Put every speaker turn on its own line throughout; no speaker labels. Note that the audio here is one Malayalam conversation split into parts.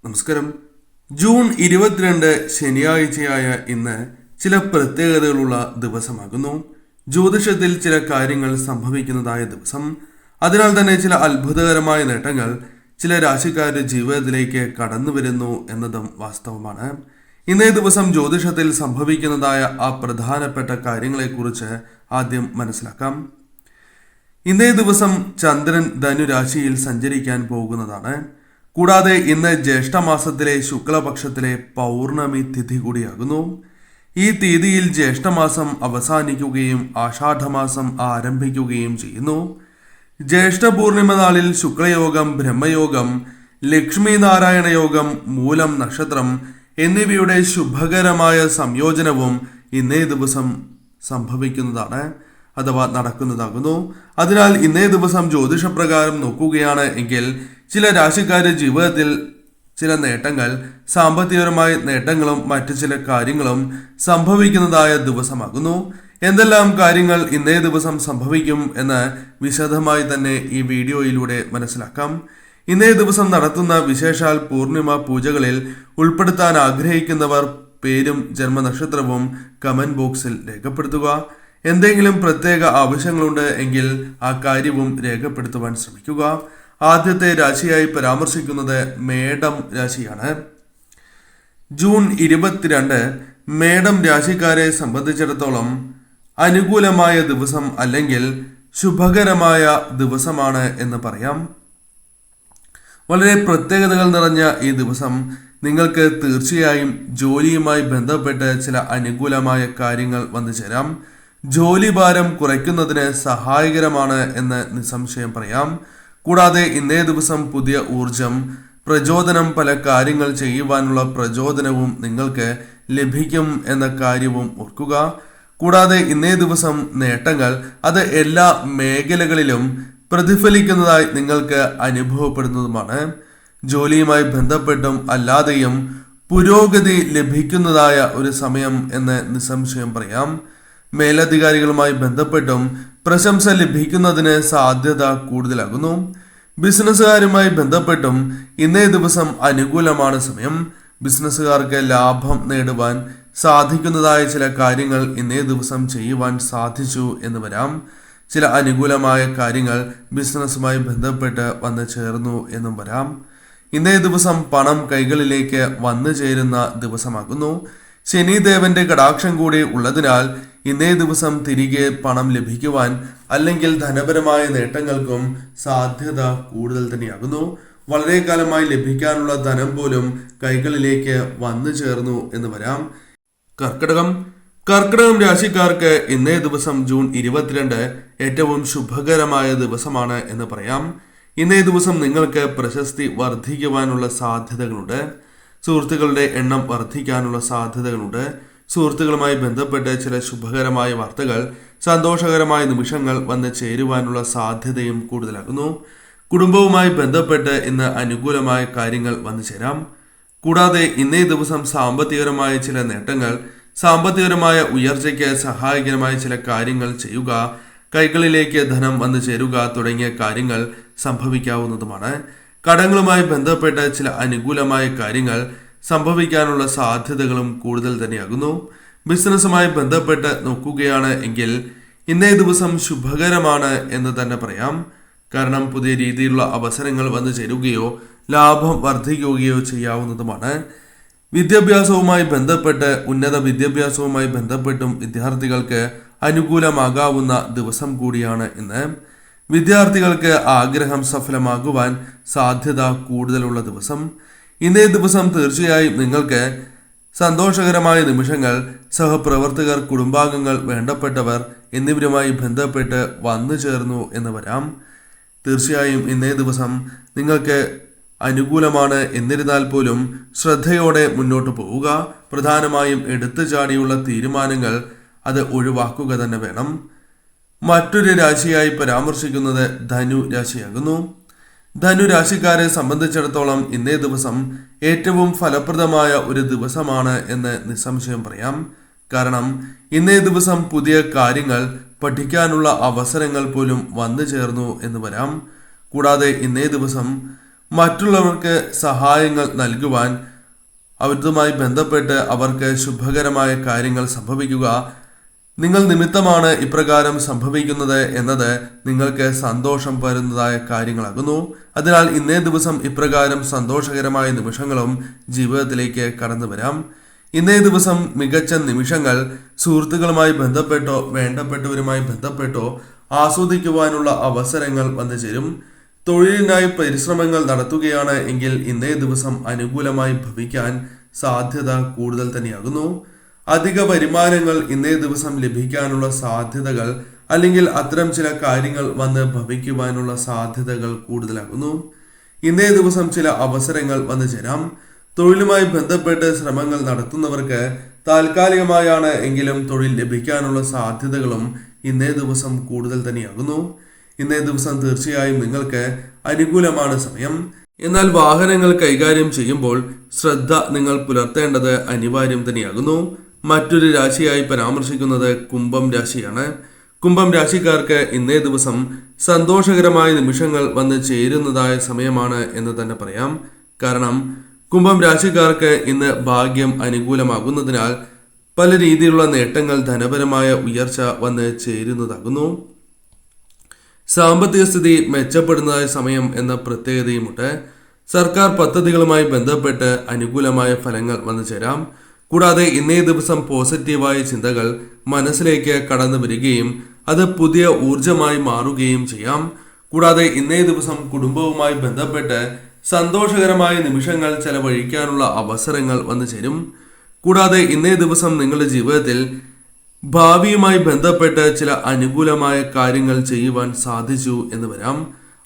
നമസ്കാരം. ജൂൺ 22 ശനിയാഴ്ചയായ ഇന്ന് ചില പ്രത്യേകതകളുള്ള ദിവസമാകുന്നു. ജ്യോതിഷത്തിൽ ചില കാര്യങ്ങൾ സംഭവിക്കുന്നതായ ദിവസം. അതിനാൽ തന്നെ ചില അത്ഭുതകരമായ നേട്ടങ്ങൾ ചില രാശിക്കാരുടെ ജീവിതത്തിലേക്ക് കടന്നു വരുന്നു എന്നതും വാസ്തവമാണ്. ഇന്നേ ദിവസം ജ്യോതിഷത്തിൽ സംഭവിക്കുന്നതായ ആ പ്രധാനപ്പെട്ട കാര്യങ്ങളെക്കുറിച്ച് ആദ്യം മനസ്സിലാക്കാം. ഇന്നേ ദിവസം ചന്ദ്രൻ ധനുരാശിയിൽ സഞ്ചരിക്കാൻ പോകുന്നതാണ്. കൂടാതെ ഇന്ന് ജ്യേഷ്ഠമാസത്തിലെ ശുക്ലപക്ഷത്തിലെ പൗർണമി തിഥി കൂടിയാകുന്നു. ഈ തീയതിയിൽ ജ്യേഷ്ഠമാസം അവസാനിക്കുകയും ആഷാഢമാസം ആരംഭിക്കുകയും ചെയ്യുന്നു. ജ്യേഷ്ഠ പൂർണിമ നാളിൽ ശുക്ലയോഗം, ബ്രഹ്മയോഗം, ലക്ഷ്മി നാരായണ യോഗം, മൂലം നക്ഷത്രം എന്നിവയുടെ ശുഭകരമായ സംയോജനവും ഇന്നേ ദിവസം സംഭവിക്കുന്നതാണ് അഥവാ നടക്കുന്നതാകുന്നു. അതിനാൽ ഇന്നേ ദിവസം ജ്യോതിഷപ്രകാരം നോക്കുകയാണ് എങ്കിൽ ചില രാശിക്കാരുടെ ജീവിതത്തിൽ ചില നേട്ടങ്ങൾ, സാമ്പത്തികപരമായ നേട്ടങ്ങളും മറ്റു ചില കാര്യങ്ങളും സംഭവിക്കുന്നതായ ദിവസമാകുന്നു. എന്തെല്ലാം കാര്യങ്ങൾ ഇന്നേ ദിവസം സംഭവിക്കും എന്ന് വിശദമായി തന്നെ ഈ വീഡിയോയിലൂടെ മനസ്സിലാക്കാം. ഇന്നേ ദിവസം നടത്തുന്ന വിശേഷാൽ പൂർണിമ പൂജകളിൽ ഉൾപ്പെടുത്താൻ ആഗ്രഹിക്കുന്നവർ പേരും ജന്മനക്ഷത്രവും കമന്റ് ബോക്സിൽ രേഖപ്പെടുത്തുക. എന്തെങ്കിലും പ്രത്യേക ആവശ്യങ്ങളുണ്ട് എങ്കിൽ ആ കാര്യവും രേഖപ്പെടുത്തുവാൻ ശ്രമിക്കുക. ആദ്യത്തെ രാശിയായി പരാമർശിക്കുന്നത് മേടം രാശിയാണ്. ജൂൺ 22 മേടം രാശിക്കാരെ സംബന്ധിച്ചിടത്തോളം അനുകൂലമായ ദിവസം അല്ലെങ്കിൽ ശുഭകരമായ ദിവസമാണ് എന്ന് പറയാം. വളരെ പ്രത്യേകതകൾ നിറഞ്ഞ ഈ ദിവസം നിങ്ങൾക്ക് തീർച്ചയായും ജോലിയുമായി ബന്ധപ്പെട്ട് ചില അനുകൂലമായ കാര്യങ്ങൾ വന്നു ചേരാം. ജോലി ഭാരം കുറയ്ക്കുന്നതിന് സഹായകരമാണ് എന്ന് നിസ്സംശയം പറയാം. കൂടാതെ ഇന്നേ ദിവസം പുതിയ ഊർജം, പ്രചോദനം, പല കാര്യങ്ങൾ ചെയ്യുവാനുള്ള പ്രചോദനവും നിങ്ങൾക്ക് ലഭിക്കും എന്ന കാര്യവും ഓർക്കുക. കൂടാതെ ഇന്നേ ദിവസം നേട്ടങ്ങൾ അത് എല്ലാ മേഖലകളിലും പ്രതിഫലിക്കുന്നതായി നിങ്ങൾക്ക് അനുഭവപ്പെടുന്നതുമാണ്. ജോലിയുമായി ബന്ധപ്പെട്ടും അല്ലാതെയും പുരോഗതി ലഭിക്കുന്നതായ ഒരു സമയം എന്ന് നിസ്സംശയം പറയാം. മേലധികാരികളുമായി ബന്ധപ്പെട്ടും പ്രശംസ ലഭിക്കുന്നതിന് സാധ്യത കൂടുതലാകുന്നു. ബിസിനസ്സുകാരുമായി ബന്ധപ്പെട്ടും ഇന്നേ ദിവസം അനുകൂലമാണ് സമയം. ബിസിനസ്സുകാർക്ക് ലാഭം നേടുവാൻ സാധിക്കുന്നതായ ചില കാര്യങ്ങൾ ഇന്നേ ദിവസം ചെയ്യുവാൻ സാധിച്ചു എന്ന് വരാം. ചില അനുകൂലമായ കാര്യങ്ങൾ ബിസിനസ്സുമായി ബന്ധപ്പെട്ട് വന്നു ചേർന്നു എന്നും വരാം. ഇന്നേ ദിവസം പണം കൈകളിലേക്ക് വന്നു ചേരുന്ന ദിവസമാകുന്നു. ശനിദേവന്റെ കടാക്ഷം കൂടി ഉള്ളതിനാൽ ഇന്നേ ദിവസം തിരികെ പണം ലഭിക്കുവാൻ അല്ലെങ്കിൽ ധനപരമായ നേട്ടങ്ങൾക്കും സാധ്യത കൂടുതൽ തന്നെയാകുന്നു. വളരെ കാലമായി ലഭിക്കാനുള്ള ധനം പോലും കൈകളിലേക്ക് വന്നു ചേർന്നു എന്ന് വരാം. കർക്കിടകം രാശിക്കാർക്ക് ഇന്നേ ദിവസം ജൂൺ 22 ഏറ്റവും ശുഭകരമായ ദിവസമാണ് എന്ന് പറയാം. ഇന്നേ ദിവസം നിങ്ങൾക്ക് പ്രശസ്തി വർദ്ധിക്കുവാനുള്ള സാധ്യതകളുണ്ട്. സുഹൃത്തുക്കളുടെ എണ്ണം വർദ്ധിക്കാനുള്ള സാധ്യതകളുണ്ട്. സുഹൃത്തുക്കളുമായി ബന്ധപ്പെട്ട് ചില ശുഭകരമായ വാർത്തകൾ, സന്തോഷകരമായ നിമിഷങ്ങൾ വന്ന് ചേരുവാനുള്ള സാധ്യതയും കൂടുതലാകുന്നു. കുടുംബവുമായി ബന്ധപ്പെട്ട് ഇന്ന് അനുകൂലമായ കാര്യങ്ങൾ വന്നു ചേരാം. കൂടാതെ ഇന്നേ ദിവസം സാമ്പത്തികപരമായ ചില നേട്ടങ്ങൾ, സാമ്പത്തികപരമായ ഉയർച്ചയ്ക്ക് സഹായകരമായ ചില കാര്യങ്ങൾ ചെയ്യുക, കൈകളിലേക്ക് ധനം വന്നു ചേരുക തുടങ്ങിയ കാര്യങ്ങൾ സംഭവിക്കാവുന്നതുമാണ്. കടങ്ങളുമായി ബന്ധപ്പെട്ട് ചില അനുകൂലമായ കാര്യങ്ങൾ സംഭവിക്കാനുള്ള സാധ്യതകളും കൂടുതൽ തന്നെയാകുന്നു. ബിസിനസ്സുമായി ബന്ധപ്പെട്ട് നോക്കുകയാണ് എങ്കിൽ ഇന്നേ ദിവസം ശുഭകരമാണ് എന്ന് തന്നെ പറയാം. കാരണം പുതിയ രീതിയിലുള്ള അവസരങ്ങൾ വന്നു ചേരുകയോ ലാഭം വർദ്ധിക്കുകയോ ചെയ്യാവുന്നതുമാണ്. വിദ്യാഭ്യാസവുമായി ബന്ധപ്പെട്ട് ഉന്നത വിദ്യാഭ്യാസവുമായി ബന്ധപ്പെട്ടും വിദ്യാർത്ഥികൾക്ക് അനുകൂലമാകാവുന്ന ദിവസം കൂടിയാണ് ഇന്ന്. വിദ്യാർത്ഥികൾക്ക് ആഗ്രഹം സഫലമാകുവാൻ സാധ്യത കൂടുതലുള്ള ദിവസം. ഇന്നേ ദിവസം തീർച്ചയായും നിങ്ങൾക്ക് സന്തോഷകരമായ നിമിഷങ്ങൾ, സഹപ്രവർത്തകർ, കുടുംബാംഗങ്ങൾ, വേണ്ടപ്പെട്ടവർ എന്നിവരുമായി ബന്ധപ്പെട്ട് വന്നു ചേർന്നു എന്ന് വരാം. തീർച്ചയായും ഇന്നേ ദിവസം നിങ്ങൾക്ക് അനുകൂലമാണ്. എന്നിരുന്നാൽ പോലും ശ്രദ്ധയോടെ മുന്നോട്ട് പോവുക. പ്രധാനമായും എടുത്തു ചാടിയുള്ള തീരുമാനങ്ങൾ അത് ഒഴിവാക്കുക തന്നെ വേണം. മറ്റൊരു രാശിയായി പരാമർശിക്കുന്നത് ധനു രാശിയാകുന്നു. ധനു രാശിക്കാരെ സംബന്ധിച്ചിടത്തോളം ഇന്നേ ദിവസം ഏറ്റവും ഫലപ്രദമായ ഒരു ദിവസമാണ് എന്ന് നിസ്സംശയം പറയാം. കാരണം ഇന്നേ ദിവസം പുതിയ കാര്യങ്ങൾ പഠിക്കാനുള്ള അവസരങ്ങൾ പോലും വന്നു ചേർന്നു എന്ന് വരാം. കൂടാതെ ഇന്നേ ദിവസം മറ്റുള്ളവർക്ക് സഹായങ്ങൾ നൽകുവാൻ, അവരുമായി ബന്ധപ്പെട്ട് അവർക്ക് ശുഭകരമായ കാര്യങ്ങൾ സംഭവിക്കുക, നിങ്ങൾ നിമിത്തമാണ് ഇപ്രകാരം സംഭവിക്കുന്നത് എന്നത് നിങ്ങൾക്ക് സന്തോഷം പകരുന്നതായ കാര്യങ്ങളാകുന്നു. അതിനാൽ ഇന്നേ ദിവസം ഇപ്രകാരം സന്തോഷകരമായ നിമിഷങ്ങളും ജീവിതത്തിലേക്ക് കടന്നു വരാം. ഇന്നേ ദിവസം മികച്ച നിമിഷങ്ങൾ സുഹൃത്തുക്കളുമായി ബന്ധപ്പെട്ടോ വേണ്ടപ്പെട്ടവരുമായി ബന്ധപ്പെട്ടോ ആസ്വദിക്കുവാനുള്ള അവസരങ്ങൾ വന്നു ചേരും. തൊഴിലിനായി പരിശ്രമങ്ങൾ നടത്തുകയാണ് എങ്കിൽ ഇന്നേ ദിവസം അനുകൂലമായി ഭവിക്കാൻ സാധ്യത കൂടുതൽ തന്നെയാകുന്നു. അധിക വരുമാനങ്ങൾ ഇന്നേ ദിവസം ലഭിക്കാനുള്ള സാധ്യതകൾ അല്ലെങ്കിൽ അത്തരം ചില കാര്യങ്ങൾ വന്ന് ഭവിക്കുവാനുള്ള സാധ്യതകൾ കൂടുതലാകുന്നു. ഇന്നേ ദിവസം ചില അവസരങ്ങൾ വന്നു ചേരാം. തൊഴിലുമായി ബന്ധപ്പെട്ട് ശ്രമങ്ങൾ നടത്തുന്നവർക്ക് താൽക്കാലികമായാണ് എങ്കിലും തൊഴിൽ ലഭിക്കാനുള്ള സാധ്യതകളും ഇന്നേ ദിവസം കൂടുതൽ തന്നെയാകുന്നു. ഇന്നേ ദിവസം തീർച്ചയായും നിങ്ങൾക്ക് അനുകൂലമാണ് സമയം. എന്നാൽ വാഹനങ്ങൾ കൈകാര്യം ചെയ്യുമ്പോൾ ശ്രദ്ധ നിങ്ങൾ പുലർത്തേണ്ടത് അനിവാര്യം തന്നെയാകുന്നു. മറ്റൊരു രാശിയായി പരാമർശിക്കുന്നത് കുംഭം രാശിയാണ്. കുംഭം രാശിക്കാർക്ക് ഇന്നേ ദിവസം സന്തോഷകരമായ നിമിഷങ്ങൾ വന്ന് ചേരുന്നതായ സമയമാണ് എന്ന് തന്നെ പറയാം. കാരണം കുംഭം രാശിക്കാർക്ക് ഇന്ന് ഭാഗ്യം അനുകൂലമാകുന്നതിനാൽ പല രീതിയിലുള്ള നേട്ടങ്ങൾ, ധനപരമായ ഉയർച്ച വന്ന് ചേരുന്നതാകുന്നു. സാമ്പത്തിക സ്ഥിതി മെച്ചപ്പെടുന്നതായ സമയം എന്ന പ്രത്യേകതയുമുണ്ട്. സർക്കാർ പദ്ധതികളുമായി ബന്ധപ്പെട്ട് അനുകൂലമായ ഫലങ്ങൾ വന്നു ചേരാം. കൂടാതെ ഇന്നേ ദിവസം പോസിറ്റീവായ ചിന്തകൾ മനസ്സിലേക്ക് കടന്നു വരികയും അത് പുതിയ ഊർജമായി മാറുകയും ചെയ്യാം. കൂടാതെ ഇന്നേ ദിവസം കുടുംബവുമായി ബന്ധപ്പെട്ട് സന്തോഷകരമായ നിമിഷങ്ങൾ ചെലവഴിക്കാനുള്ള അവസരങ്ങൾ വന്നു ചേരും. കൂടാതെ ഇന്നേ ദിവസം നിങ്ങളുടെ ജീവിതത്തിൽ ഭാവിയുമായി ബന്ധപ്പെട്ട് ചില അനുകൂലമായ കാര്യങ്ങൾ ചെയ്യുവാൻ സാധിച്ചു എന്ന് വരാം.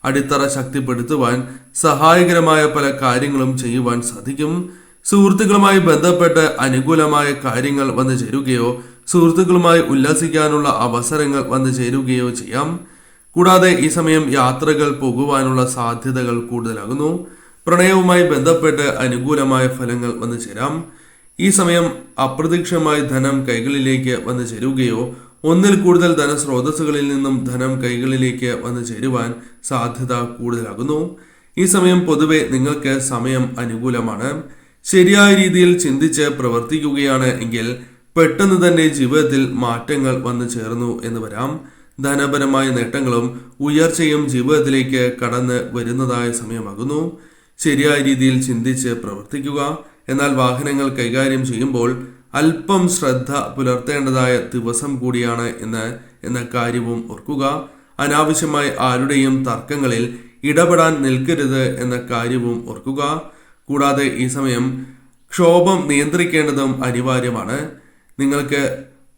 അടിത്തറ ശക്തിപ്പെടുത്തുവാൻ സഹായകരമായ പല കാര്യങ്ങളും ചെയ്യുവാൻ സാധിക്കും. സുഹൃത്തുക്കളുമായി ബന്ധപ്പെട്ട് അനുകൂലമായ കാര്യങ്ങൾ വന്നു ചേരുകയോ സുഹൃത്തുക്കളുമായി ഉല്ലസിക്കാനുള്ള അവസരങ്ങൾ വന്നു ചേരുകയോ ചെയ്യാം. കൂടാതെ ഈ സമയം യാത്രകൾ പോകുവാനുള്ള സാധ്യതകൾ കൂടുതലാകുന്നു. പ്രണയവുമായി ബന്ധപ്പെട്ട് അനുകൂലമായ ഫലങ്ങൾ വന്നു ചേരാം. ഈ സമയം അപ്രതീക്ഷിതമായി ധനം കൈകളിലേക്ക് വന്നു ചേരുകയോ ഒന്നിൽ കൂടുതൽ ധനസ്രോതസ്സുകളിൽ നിന്നും ധനം കൈകളിലേക്ക് വന്നു ചേരുവാൻ സാധ്യത കൂടുതലാകുന്നു. ഈ സമയം പൊതുവെ നിങ്ങൾക്ക് സമയം അനുകൂലമാണ്. ശരിയായ രീതിയിൽ ചിന്തിച്ച് പ്രവർത്തിക്കുകയാണ് എങ്കിൽ പെട്ടെന്ന് തന്നെ ജീവിതത്തിൽ മാറ്റങ്ങൾ വന്നു ചേർന്നു എന്ന് വരാം. ധനപരമായ നേട്ടങ്ങളും ഉയർച്ചയും ജീവിതത്തിലേക്ക് കടന്ന് വരുന്നതായ സമയമാകുന്നു. ശരിയായ രീതിയിൽ ചിന്തിച്ച് പ്രവർത്തിക്കുക. എന്നാൽ വാഹനങ്ങൾ കൈകാര്യം ചെയ്യുമ്പോൾ അല്പം ശ്രദ്ധ പുലർത്തേണ്ടതായ ദിവസം കൂടിയാണ് എന്ന കാര്യവും ഓർക്കുക. അനാവശ്യമായി ആരുടെയും തർക്കങ്ങളിൽ ഇടപെടാൻ നിൽക്കരുത് എന്ന കാര്യവും ഓർക്കുക. കൂടാതെ ഈ സമയം ക്ഷോഭം നിയന്ത്രിക്കേണ്ടതും അനിവാര്യമാണ്. നിങ്ങൾക്ക്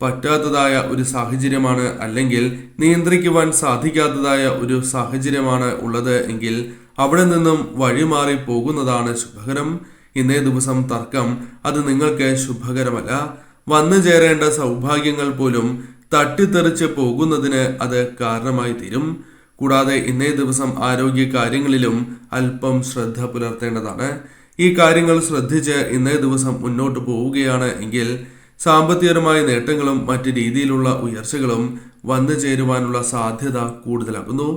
പറ്റാത്തതായ ഒരു സാഹചര്യമാണ് അല്ലെങ്കിൽ നിയന്ത്രിക്കുവാൻ സാധിക്കാത്തതായ ഒരു സാഹചര്യമാണ് ഉള്ളത് എങ്കിൽ അവിടെ നിന്നും വഴിമാറി പോകുന്നതാണ് ശുഭകരം. ഇന്നേ ദിവസം തർക്കം അത് നിങ്ങൾക്ക് ശുഭകരമല്ല. വന്നു ചേരേണ്ട സൗഭാഗ്യങ്ങൾ പോലും തട്ടിത്തെറിച്ച് പോകുന്നതിന് അത് കാരണമായി തീരും. കൂടാതെ ഇന്നേ ദിവസം ആരോഗ്യ കാര്യങ്ങളിലും അല്പം ശ്രദ്ധ പുലർത്തേണ്ടതാണ്. ഈ കാര്യങ്ങൾ ശ്രദ്ധിച്ച് ഇന്നേ ദിവസം മുന്നോട്ട് പോവുകയാണ് എങ്കിൽ സാമ്പത്തികപരമായ നേട്ടങ്ങളും മറ്റു രീതിയിലുള്ള ഉയർച്ചകളും വന്നു ചേരുവാനുള്ള സാധ്യത കൂടുതലാകുന്നു.